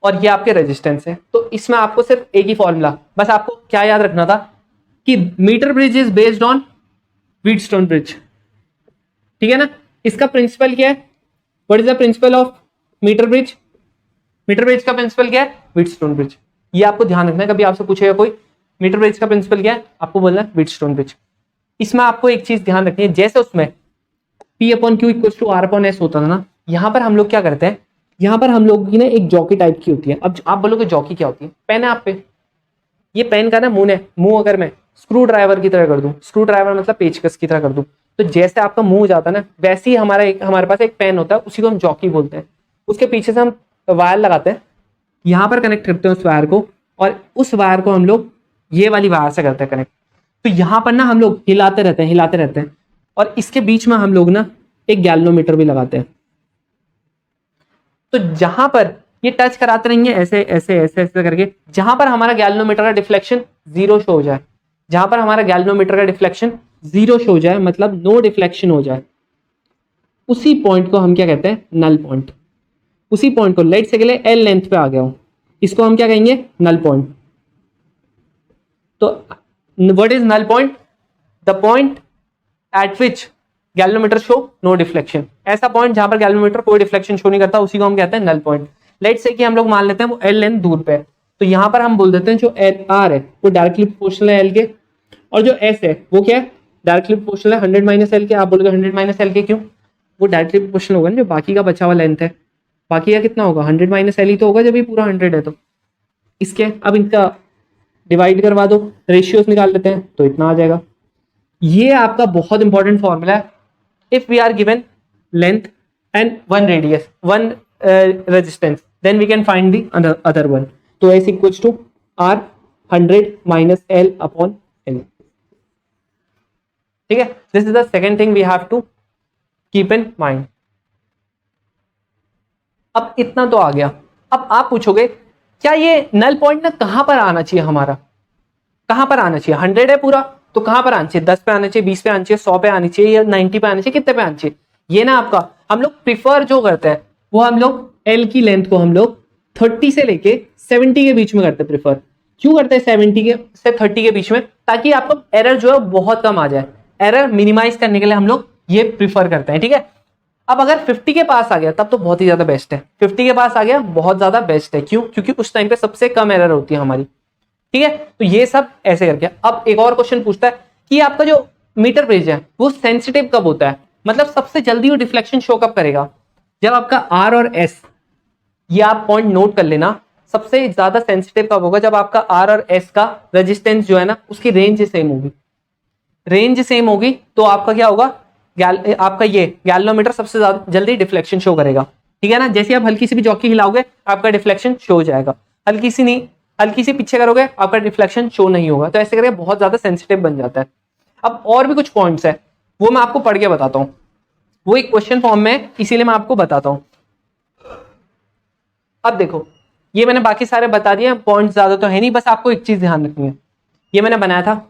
और ये आपके रेजिस्टेंस है। तो इसमें आपको सिर्फ एक ही फॉर्मूला, बस आपको क्या याद रखना था कि metre bridge is based on Wheatstone bridge, ठीक है ना। इसका प्रिंसिपल क्या है, what is the principle of metre bridge, metre bridge का प्रिंसिपल क्या है, व्हीटस्टोन ब्रिज। ये आपको ध्यान रखना है, कभी आपसे पूछेगा कोई मीटर ब्रिज का प्रिंसिपल क्या है, आपको बोलना है व्हीटस्टोन ब्रिज। इसमें आपको एक चीज ध्यान रखनी है, जैसे उसमें P upon Q equal to R upon S होता था ना, यहां पर हम लोग क्या करते हैं, यहां पर हम लोग की ना एक जॉकी टाइप की होती है। अब आप बोलोगे जॉकी क्या होती है, पेन है आप पे, ये पेन का ना मुंह है, मुंह अगर मैं स्क्रू ड्राइवर की तरह कर दूं, स्क्रू ड्राइवर मतलब पेचकस की तरह कर दूं, तो जैसे आपका मुंह जाता है ना, वैसे ही हमारे पास एक पेन होता है, उसी को हम जॉकी बोलते हैं। उसके पीछे से हम वायर लगाते हैं, यहां पर कनेक्ट करते हैं उस वायर को, और उस वायर को हम लोग ये वाली वायर से करते हैं कनेक्ट। तो यहां पर ना हम लोग हिलाते रहते हैं, और इसके बीच में हम लोग ना एक गैल्वेनोमीटर भी लगाते हैं। तो जहां पर ये टच कराते रहेंगे ऐसे ऐसे ऐसे ऐसे करके, जहां पर हमारा गैल्वेनोमीटर का डिफ्लेक्शन 0 शो हो जाए, जहां पर हमारा गैल्वेनोमीटर का डिफ्लेक्शन 0 शो हो जाए, मतलब नो डिफ्लेक्शन हो जाए, उसी पॉइंट को हम क्या कहते हैं, नल पॉइंट। उसी पॉइंट को लेट से के लिए एल लेंथ पे आ गया हूं, इसको हम क्या कहेंगे, नल पॉइंट। तो what is null point, the point at which galvanometer show no deflection. ऐसा पॉइंट जहां पर गैल्वेनोमीटर कोई डिफ्लेक्शन शो नहीं करता, उसी को हम कहते हैं नल पॉइंट। लेट से कि हम लोग मान लेते हैं वो एल लेंथ दूर पे है, तो यहां पर हम बोल देते हैं जो एल आर है वो डायरेक्टली प्रोपोर्शनल है एल के, और जो एस है वो क्या है, डायरेक्टली प्रोपोर्शनल है 100 माइनस एल के। आप बोलोगे 100 माइनस एल के क्यों, वो डायरेक्टली प्रोपोर्शनल होगा ना जो बाकी का बचा हुआ लेंथ है, बाकी का कितना होगा, 100 माइनस एल ही तो होगा जब ये पूरा 100 है। तो इसके अब इनका डिवाइड करवा दो, रेशियोज निकाल लेते हैं, तो इतना आ जाएगा। ये आपका बहुत इंपॉर्टेंट फॉर्मूला है, if we are given length and one radius, one resistance, then we can find the other one. तो S equals to R 100 minus L upon L. ठीक है, this is the second thing we have to keep in mind. अब इतना तो आ गया. अब आप पूछोगे क्या ये नल पॉइंट ना कहां पर आना चाहिए, हमारा कहां पर आना चाहिए? 100 है पूरा, तो कहां पर आना चाहिए? 10 पे आना चाहिए, 20 पे आना चाहिए, 100 पे आनी चाहिए, या 90 पे आना चाहिए, कितने पे आना चाहिए? ये ना आपका हम लोग प्रिफर जो करते हैं वो हम लोग एल की लेंथ को हम लोग 30 से लेके 70 के बीच में करते हैं. प्रिफर क्यों करते हैं 70 के से 30 के बीच में? ताकि आपका एरर जो है बहुत कम आ जाए. एरर मिनिमाइज करने के लिए हम लोग ये प्रिफर करते हैं. ठीक है, अब अगर 50 के पास आ गया तब तो बहुत ही ज्यादा बेस्ट है. 50 के पास आ गया बहुत ज्यादा बेस्ट है. क्यों? क्योंकि उस टाइम पे सबसे कम एरर होती है हमारी. ठीक है, तो ये सब ऐसे करके. अब एक और क्वेश्चन पूछता है कि आपका जो मीटर ब्रिज है वो सेंसिटिव कब होता है, मतलब सबसे जल्दी वो डिफ्लेक्शन शो कब करेगा? जब आपका आर और एस, ये आप पॉइंट नोट कर लेना, सबसे ज्यादा सेंसिटिव कब होगा? जब आपका आर और एस का रेजिस्टेंस जो है ना उसकी रेंज सेम होगी. रेंज सेम होगी तो आपका क्या होगा? आपका ये गैल्वेनोमीटर सबसे ज्यादा जल्दी डिफ्लेक्शन शो करेगा. ठीक है ना, जैसे आप हल्की सी भी जॉकी हिलाओगे आपका डिफ्लेक्शन शो हो जाएगा. हल्की सी नहीं, हल्की सी पीछे करोगे आपका डिफ्लेक्शन शो नहीं होगा. तो ऐसे करके बहुत ज्यादा सेंसिटिव बन जाता है. अब और भी कुछ पॉइंट्स है वो मैं आपको पढ़ के बताता हूं, वो एक क्वेश्चन फॉर्म में, इसीलिए मैं आपको बताता हूं. अब देखो, ये मैंने बाकी सारे बता दिए, पॉइंट्स ज्यादा तो है नहीं, बस आपको एक चीज ध्यान रखनी है. ये मैंने बनाया था,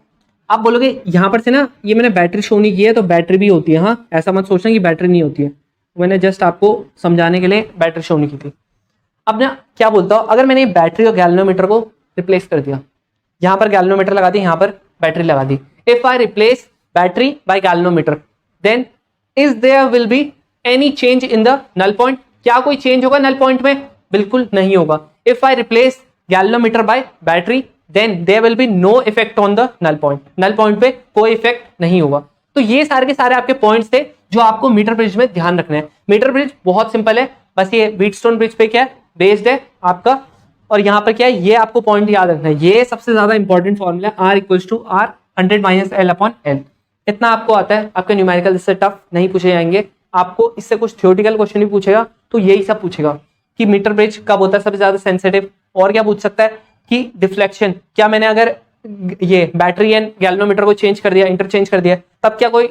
आप बोलोगे यहां पर से ना ये मैंने बैटरी शो नहीं की है, तो बैटरी भी होती है. हाँ, ऐसा मत सोचना कि बैटरी नहीं होती है, मैंने जस्ट आपको समझाने के लिए बैटरी शो नहीं की थी. अब ना क्या बोलता हूं, अगर मैंने बैटरी और गैल्वेनोमीटर को रिप्लेस कर दिया, यहां पर गैल्वेनोमीटर लगा दी, यहां पर बैटरी लगा दी. If I replace battery by galvanometer, then is there will be any change in the null point? क्या कोई चेंज होगा नल पॉइंट में? बिल्कुल नहीं होगा. If I replace galvanometer by battery, then there will be no effect on the null point. Null point पे कोई effect नहीं होगा. तो ये सारे के सारे आपके पॉइंट्स थे जो आपको मीटर ब्रिज में ध्यान रखने हैं. मीटर ब्रिज बहुत सिंपल है, बस ये व्हीटस्टोन ब्रिज पे क्या है, बेस्ड है आपका. और यहाँ पर क्या है, ये आपको पॉइंट याद रखना है. ये सबसे ज्यादा important formula, R equals to R 100 minus L upon L. इतना आपको आता है. आपके न्यूमेरिकल इससे टफ नहीं पूछे जाएंगे. आपको इससे कुछ थ्योरेटिकल क्वेश्चन भी पूछेगा तो यही सब पूछेगा कि मीटर ब्रिज कब होता है सबसे ज्यादा सेंसिटिव. और क्या पूछ सकता है कि डिफ्लेक्शन, क्या मैंने अगर ये बैटरी एंड गैल्वेनोमीटर को चेंज कर दिया, इंटरचेंज कर दिया, तब क्या कोई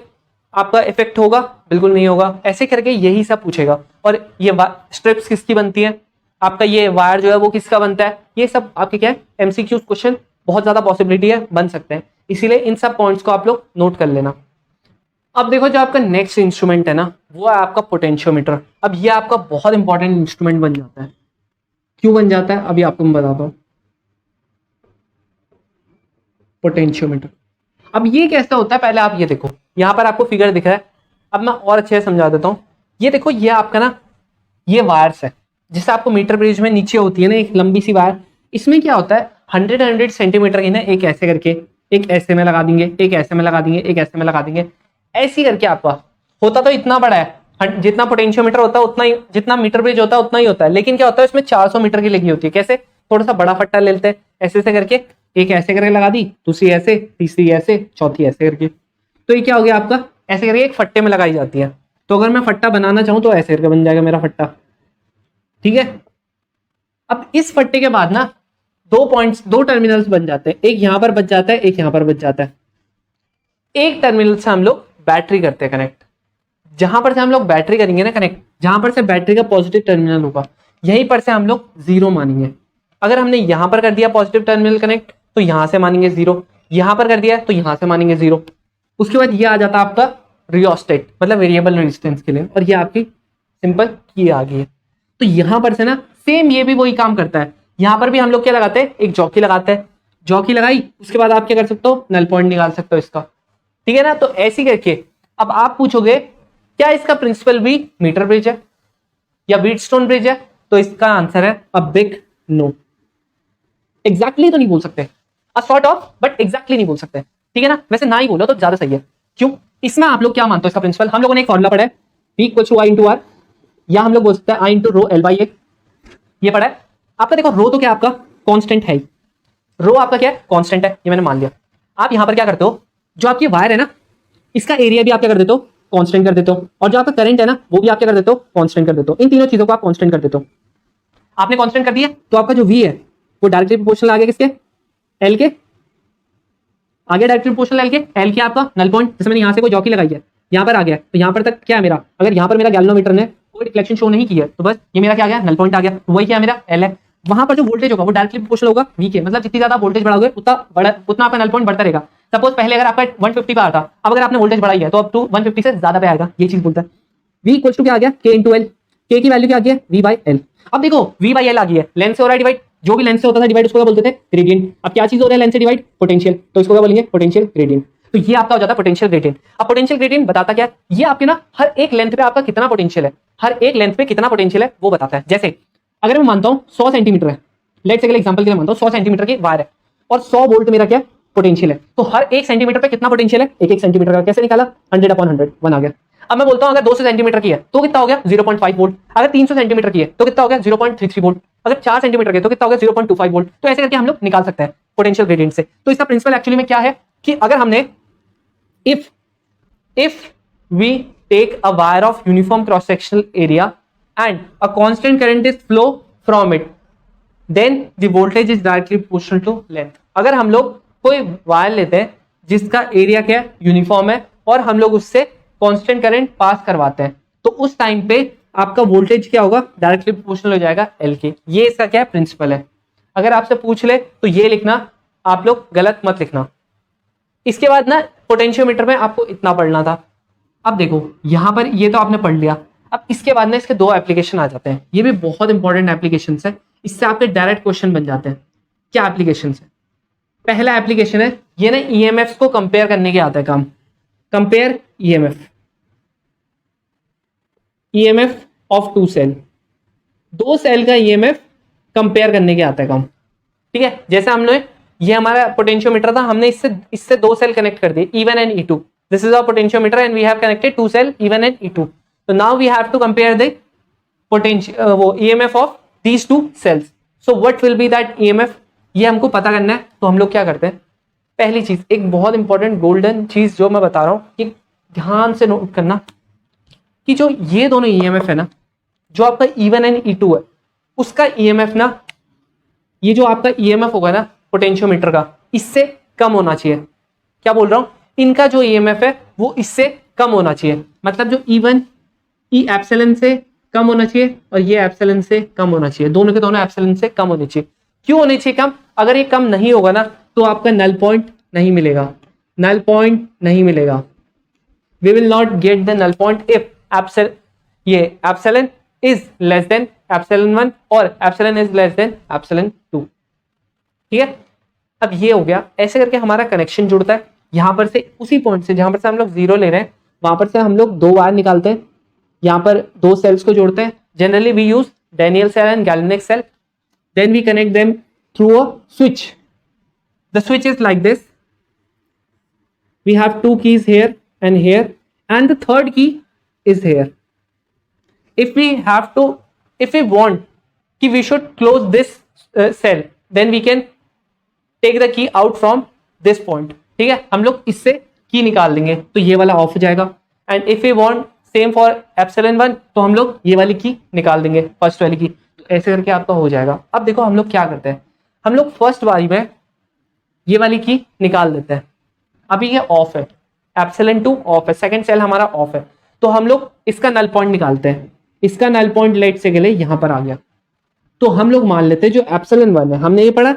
आपका इफेक्ट होगा? बिल्कुल नहीं होगा. ऐसे करके यही सब पूछेगा. और ये स्ट्रिप्स किसकी बनती है, आपका ये वायर जो है वो किसका बनता है, ये सब आपके क्या है एमसीक्यू क्वेश्चन बहुत ज्यादा पॉसिबिलिटी है, बन सकते हैं. इसीलिए इन सब पॉइंट्स को आप लोग नोट कर लेना. अब देखो, जो आपका नेक्स्ट इंस्ट्रूमेंट है ना वो है आपका पोटेंशियोमीटर. अब ये आपका बहुत इंपॉर्टेंट इंस्ट्रूमेंट बन जाता है. क्यों बन जाता है अभी आपको मैं बताता हूं. पोटेंशियोमीटर, अब ये कैसा होता है पहले आप ये देखो, यहां पर आपको फिगर दिख रहा है. अब मैं और अच्छे से समझा देता हूं. ये देखो, ये आपका ना ये वायर्स है जिससे आपको मीटर ब्रिज में नीचे होती है ना एक लंबी सी वायर. इसमें क्या होता है 100 सेंटीमीटर की ना, एक ऐसे करके, एक ऐसे में लगा देंगे, एक ऐसे में लगा देंगे, एक ऐसे में लगा देंगे, ऐसी करके आपका होता तो इतना बड़ा है. जितना पोटेंशियोमीटर होता है उतना ही, जितना मीटर ब्रिज होता है उतना ही होता है. लेकिन क्या होता है इसमें 400 मीटर की लगी होती है. कैसे? थोड़ा सा बड़ा फट्टा ले लेते हैं, ऐसे ऐसे करके, एक ऐसे करके लगा दी, दूसरी ऐसे, तीसरी ऐसे, चौथी ऐसे करके. तो ये क्या हो गया आपका, ऐसे करके एक फट्टे में लगाई जाती है. तो अगर मैं फट्टा बनाना चाहूं तो ऐसे करके बन जाएगा मेरा फट्टा. ठीक है, अब इस फट्टे के बाद ना दो पॉइंट्स, दो टर्मिनल्स बन जाते हैं. एक यहां पर बच जाता है, एक यहां पर बच जाता है. एक टर्मिनल से हम लोग बैटरी करते हैं कनेक्ट. जहां पर से हम लोग बैटरी करेंगे ना कनेक्ट, जहां पर से बैटरी का पॉजिटिव टर्मिनल होगा, यहीं पर से हम लोग जीरो मानेंगे. अगर हमने यहां पर कर दिया पॉजिटिव टर्मिनल कनेक्ट तो यहां से मानेंगे जीरो, यहां पर कर दिया तो यहां से मानेंगे जीरो. उसके बाद ये आ जाता है आपका रियोस्टेट, मतलब वेरिएबल रेजिस्टेंस के लिए. और ये आपकी सिंपल की आ गई है. तो यहां पर से ना सेम ये भी वही काम करता है. यहां पर भी हम लोग क्या लगाते हैं, एक जॉकी लगाते हैं. जॉकी लगाई, उसके बाद आप क्या कर सकते हो, नल पॉइंट निकाल सकते हो इसका. ठीक है ना, तो ऐसी करके. अब आप पूछोगे क्या इसका प्रिंसिपल भी मीटर ब्रिज है या व्हीटस्टोन ब्रिज है, तो इसका आंसर है अ बिग नो. एग्जैक्टली तो नहीं बोल सकते, a sort of, but exactly नहीं बोल सकते. ठीक है ना, वैसे ना ही बोलो तो ज्यादा सही है. क्यों? इसमें आप लोग क्या मानते हो इसका प्रिंसिपल? हम लोगों ने एक फॉर्मूला पढ़ा है, P equal to I into R, या हम लोग बोल सकते हैं I into rho L by A. ये पढ़ा है आपका. देखो रो तो क्या आपका कांस्टेंट है, रो आपका क्या है कांस्टेंट है, ये मैंने मान लिया. आप यहां पर क्या करते हो, जो आपकी वायर है ना इसका एरिया भी आप क्या कर देते हो कांस्टेंट कर देते हो, और जो आपका करंट है ना वो भी आप क्या कर देते हो, कांस्टेंट कर देते हो। इन तीनों चीजों को आप कांस्टेंट कर देते हो। आपने कांस्टेंट कर दिया तो आपका जो V है वो डायरेक्टली प्रोपोर्शनल आ गया किसके, L के, आगे डायरेक्टली प्रोपोर्शनल L के आपका नल पॉइंट, जैसे मैंने यहाँ से कोई जॉकी लगाई है यहाँ पर आ गया, तो यहाँ पर तक क्या है मेरा, अगर यहाँ पर मेरा गैल्वेनोमीटर ने कोई डिफ्लेक्शन शो नहीं किया तो बस ये मेरा क्या आ गया, नल पॉइंट आ गया, वही क्या मेरा L है। वहां पर जो वोल्टेज होगा वो डायरेक्टली प्रोपोर्शनल होगा V के, मतलब जितनी ज्यादा वोल्टेज बढ़ाओगे उतना आपका नल पॉइंट बढ़ता रहेगा। सपोज पहले अगर आपका 150 पे आता, अब अगर आपने वोल्टेज बढ़ाई है तो अब टू 150 से ज्यादा पे आएगा, ये चीज बोलता है। V इक्वल्स टू क्या आ गया, K इंटू L, K की वैल्यू क्या आ गया, V बाई L। अब देखो V बाई L आ गई है, लेंथ से हो रहा है डिवाइड, जो भी लेंथ से होता था डिवाइड उसको क्या बोलते थे, ग्रेडियंट। अब क्या चीज हो रहा है लेंथ से डिवाइड, पोटेंशियल, तो इसको क्या बोलेंगे, पोटेंशियल ग्रेडियंट। तो ये आपका हो जाता है पोटेंशियल ग्रेडियंट। अब पोटेंशियल ग्रेडियंट बताता क्या है, ये आपके ना हर एक लेंथ पे आपका कितना पोटेंशियल है, हर एक लेंथ पे कितना पोटेंशियल है वो बताता है। जैसे अगर मैं मानता हूं 100 सेंटीमीटर है, लेट्स से एग्जांपल के लिए मानता हूं 100 सेंटीमीटर की वायर है और 100 वोल्ट मेरा क्या पोटेंशियल है, तो हर एक सेंटीमीटर पे कितना पोटेंशियल है, एक एक सेंटीमीटर का। कैसे निकाला, 100/100 1 आ गया। अब मैं बोलता हूं अगर 200 सेंटीमीटर की है तो कितना हो गया, 0.5 वोल्ट। अगर 300 सेंटीमीटर की है तो कितना हो गया, 0.33 वोल्ट। अगर 4 सेंटीमीटर की है तो कितना हो गया, 0.25 वोल्ट। तो ऐसे करके हम लोग निकाल सकते हैं पोटेंशियल ग्रेडियंट से। तो इसका प्रिंसिपल एक्चुअली में क्या है कि अगर हमने if we take a wire of uniform cross sectional area and a constant current is flow from it, then the voltage is directly proportional to length। अगर हम लोग कोई वायर लेते हैं जिसका एरिया क्या है, यूनिफॉर्म है, और हम लोग उससे कांस्टेंट करंट पास करवाते हैं, तो उस टाइम पे आपका वोल्टेज क्या होगा, डायरेक्टली प्रोपोर्शनल हो जाएगा L के। ये इसका क्या प्रिंसिपल है। अगर आपसे पूछ ले तो ये लिखना, आप लोग गलत मत लिखना। इसके बाद ना पोटेंशियोमीटर में आपको इतना पढ़ना था। अब देखो यहां पर ये तो आपने पढ़ लिया। अब इसके बाद ना इसके दो एप्लीकेशन आ जाते हैं, ये भी बहुत इंपॉर्टेंट एप्लीकेशन है, इससे आपके डायरेक्ट क्वेश्चन बन जाते हैं। क्या एप्लीकेशन है, पहला एप्लीकेशन है ये ना ईएमएफ को कंपेयर करने के आता है काम, compare EMF of two cell, दो सेल का ईएमएफ कंपेयर करने के आता है काम। ठीक है, जैसे हमने ये हमारा पोटेंशियोमीटर था, हमने इससे दो सेल कनेक्ट कर दिए, E1 and E2। This is our potentiometer and we have connected to cell E1 and E2। तो now we have to compare the potential वो EMF of these two cells. So what will be that EMF, ये हमको पता करना है। तो हम लोग क्या करते हैं, पहली चीज एक बहुत इंपॉर्टेंट गोल्डन चीज जो मैं बता रहा हूं, कि ध्यान से नोट करना कि जो ये दोनों ईएमएफ है ना, जो आपका E1 एंड E2 है, उसका ईएमएफ ना, ये जो आपका ईएमएफ होगा ना पोटेंशियोमीटर का, इससे कम होना चाहिए। क्या बोल रहा हूं, इनका जो ईएमएफ है वो इससे कम होना चाहिए। मतलब जो E1 ई एप्सिलॉन से कम होना चाहिए और ये एप्सिलॉन से कम होना चाहिए, दोनों के दोनों एप्सिलॉन से कम होने चाहिए। क्यों होने चाहिए कम, अगर ये कम नहीं होगा ना तो आपका नल पॉइंट नहीं मिलेगा, नल पॉइंट नहीं मिलेगा। We will not get the null point if epsilon is less than epsilon 1 और epsilon is less than epsilon 2। ठीक है, अब ये हो गया। ऐसे करके हमारा कनेक्शन जुड़ता है। यहां पर से उसी पॉइंट से जहां पर से हम लोग जीरो ले रहे हैं, वहां पर से हम लोग दो वायर निकालते हैं, यहां पर दो सेल्स को जोड़ते हैं। Generally we use Daniell cell and galvanic cell, then we connect them through a switch. The switch is like this, we have two keys here and here and the third key is here. if we want कि we should close this cell, then we can take the key out from this point। ठीक है, हम लोग इससे की निकाल देंगे तो ये वाला ऑफ हो जाएगा। And if we want same for epsilon 1 तो हम लोग ये वाली की निकाल देंगे, फर्स्ट वाली की। तो ऐसे करके आपका हो जाएगा। अब देखो हम लोग क्या करते हैं, हम लोग फर्स्ट बारी में ये वाली की निकाल देते हैं। अभी ये ऑफ है, एप्सिलॉन 2 ऑफ है, सेकंड सेल हमारा ऑफ है, तो हम लोग इसका नल पॉइंट निकालते हैं। इसका नल पॉइंट लेट से के लिए यहां पर आ गया, तो हम लोग मान लेते हैं जो एप्सिलॉन 1 है, हमने ये पढ़ा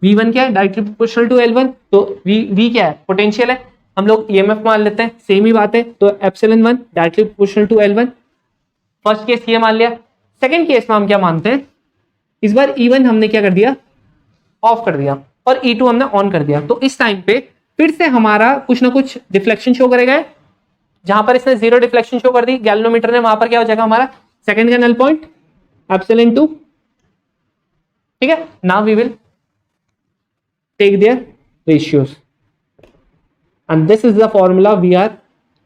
V1 क्या है, डायरेक्टली प्रोपोर्शनल टू L1, तो V क्या है, पोटेंशियल है, हम लोग EMF मान लेते हैं, सेम ही बात है। तो epsilon 1 directly proportional to L1, first case ये मान लिया। सेकंड केस में हम क्या मानते हैं, इस बार E1 हमने क्या कर दिया, ऑफ कर दिया, और E2 हमने ऑन कर दिया। तो इस टाइम पे फिर से हमारा कुछ ना कुछ डिफ्लेक्शन शो करेगा। जहां पर इसने जीरो डिफ्लेक्शन शो कर दी गैल्वेनोमीटर ने, वहां पर क्या हो जाएगा हमारा सेकंड का नल पॉइंट एप्सिलॉन 2। ठीक है, now we will take their ratios and this is the formula we are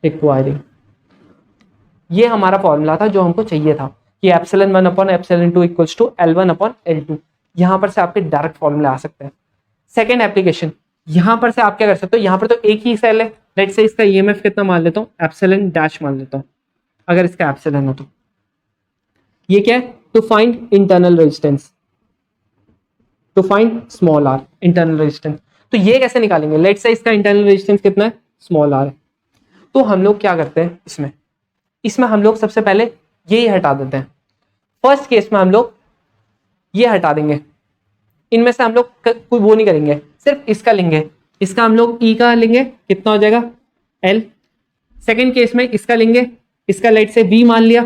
requiring. ये हमारा फॉर्मूला था जो हमको चाहिए था कि epsilon 1 upon epsilon 2 equals to L1 upon L2। यहां पर से आपके डायरेक्ट फॉर्मूला आ सकते हैं। सेकंड एप्लीकेशन, यहां पर से आप क्या कर सकते हो, यहां पर तो एक ही सेल है, लेट से इसका ईएमएफ कितना मान लेता हूँ, एप्सिलॉन डैश मान लेता हूँ, अगर इसका एप्सिलॉन हो तो ये क्या है, to find internal resistance, to find small r internal resistance. तो ये कैसे निकालेंगे, लेट से इसका इंटरनल रेजिस्टेंस कितना है, स्मॉल आर है। तो हम लोग क्या करते हैं इसमें हम लोग सबसे पहले यही हटा देते हैं। फर्स्ट केस में हम लोग ये हटा देंगे, इनमें से हम लोग कोई वो नहीं करेंगे, सिर्फ इसका लेंगे, इसका हम लोग ई का लेंगे, कितना हो जाएगा एल। सेकेंड केस में इसका लेंगे, इसका लेट से वी मान लिया,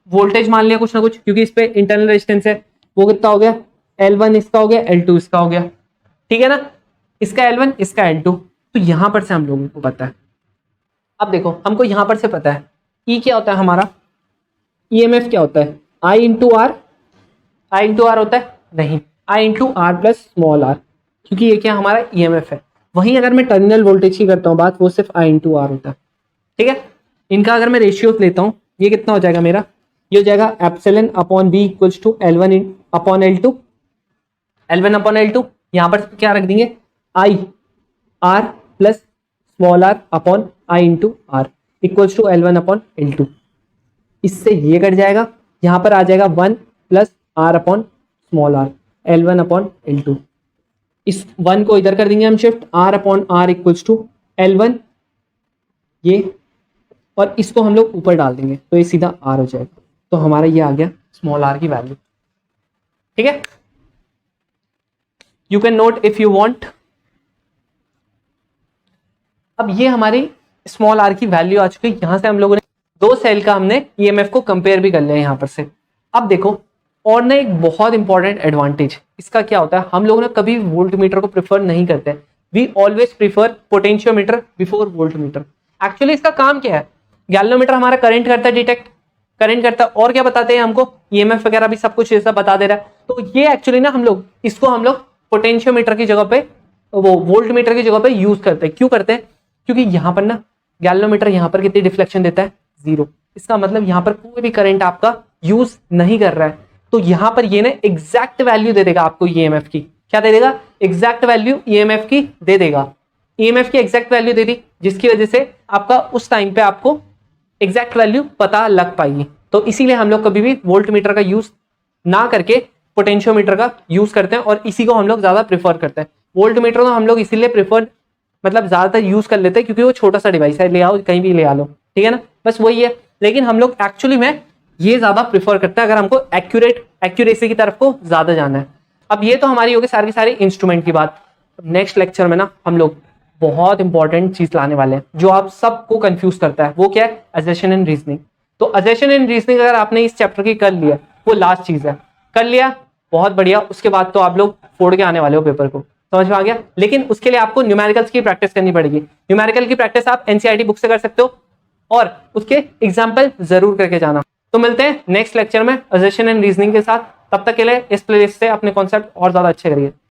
वोल्टेज मान लिया कुछ ना कुछ, क्योंकि इस पे इंटरनल रेजिस्टेंस है, वो कितना हो गया L1 इसका हो गया, L2 इसका हो गया, ठीक है ना, इसका L1 इसका L2। तो यहां पर से हम लोगों को पता है, अब देखो हमको यहां पर से पता है E क्या होता है हमारा, EMF क्या होता है, I into r, I into r होता है नहीं, I into r plus small r, क्योंकि ये क्या हमारा EMF है। वहीं अगर मैं टर्मिनल वोल्टेज की करता हूँ बात, वो सिर्फ I इंटू आर होता है, ठीक है। इनका अगर मैं रेशियो लेता हूँ, ये कितना हो जाएगा मेरा, ये हो जाएगा epsilon upon B equals to L1 upon L2, L1 upon L2, यहां पर क्या रख देंगे, I R plus small r upon I into R equals to L1 upon L2। इससे ये कट जाएगा, यहां पर आ जाएगा 1 plus R upon small r, L1 upon L2। इस 1 को इधर कर देंगे हम shift, R upon r equals to L1 ये, और इसको हम लोग ऊपर डाल देंगे तो ये सीधा आर हो जाएगा। तो हमारा ये आ गया स्मॉल आर की वैल्यू, ठीक है। You can note if you want. अब ये हमारी स्मॉल आर की वैल्यू आ चुकी है। यहां से हम लोगों ने दो सेल का हमने ईएमएफ को कंपेयर भी कर लिया यहां पर से। अब देखो और ना एक बहुत इंपॉर्टेंट एडवांटेज इसका क्या होता है, हम लोग ना कभी वोल्टमीटर को प्रेफर नहीं करते, we always prefer potentiometer before voltmeter. Actually इसका काम क्या है, गैल्वेनोमीटर हमारा करंट करता है डिटेक्ट, करंट करता है, और क्या बताते हैं हमको, ईएमएफ वगैरह भी सब कुछ ऐसा बता दे रहा है। तो ये एक्चुअली ना हम लोग इसको पोटेंशियोमीटर की जगह पे, वो वोल्टमीटर की जगह पे यूज करते हैं। क्यों करते हैं, क्योंकि यहाँ पर ना गैल्वेनोमीटर यहाँ पर कितनी डिफ्लेक्शन देता है, 0। इसका मतलब यहाँ पर कोई भी करंट आपका यूज नहीं कर रहा है, तो यहाँ पर ये ना एग्जैक्ट वैल्यू दे देगा आपको ईएमएफ की। क्या दे देगा, एग्जैक्ट वैल्यू ईएमएफ की दे देगा। ईएमएफ की एग्जैक्ट वैल्यू दे दी, जिसकी वजह से आपका उस टाइम पे आपको एग्जैक्ट वैल्यू पता लग पाएगी। तो इसीलिए हम लोग कभी भी वोल्टमीटर का यूज ना करके पोटेंशियोमीटर का यूज करते हैं, और इसी को हम लोग ज्यादा प्रेफर करते हैं। वोल्टमीटर तो हम लोग इसीलिए प्रेफर मतलब ज्यादातर यूज कर लेते हैं क्योंकि वो छोटा सा डिवाइस है, ले आओ कहीं भी ले आ लो, ठीक है ना, बस वही है। लेकिन हम लोग एक्चुअली में ये ज्यादा प्रेफर करते हैं अगर हमको एक्यूरेसी की तरफ को ज्यादा जाना है। अब ये तो हमारी होगी सारी सारी इंस्ट्रूमेंट की बात। नेक्स्ट लेक्चर में ना हम लोग बहुत इंपॉर्टेंट चीज लाने वाले हैं जो आप सबको कंफ्यूज करता है, वो क्या है, असर्शन एंड रीजनिंग। तो असर्शन एंड रीजनिंग अगर आपने इस चैप्टर की कर लिया, वो लास्ट चीज है, कर लिया बहुत बढ़िया, उसके बाद तो आप लोग फोड़ के आने वाले हो पेपर को, समझ में आ गया। लेकिन उसके लिए आपको न्यूमेरिकल्स की प्रैक्टिस करनी पड़ेगी। न्यूमेरिकल की प्रैक्टिस आप एनसीईआरटी बुक से कर सकते हो और उसके एग्जाम्पल जरूर करके जाना। तो मिलते हैं नेक्स्ट लेक्चर में असर्शन एंड रीजनिंग के साथ, तब तक के लिए इस प्लेलिस्ट से अपने कॉन्सेप्ट और ज्यादा अच्छे करिए।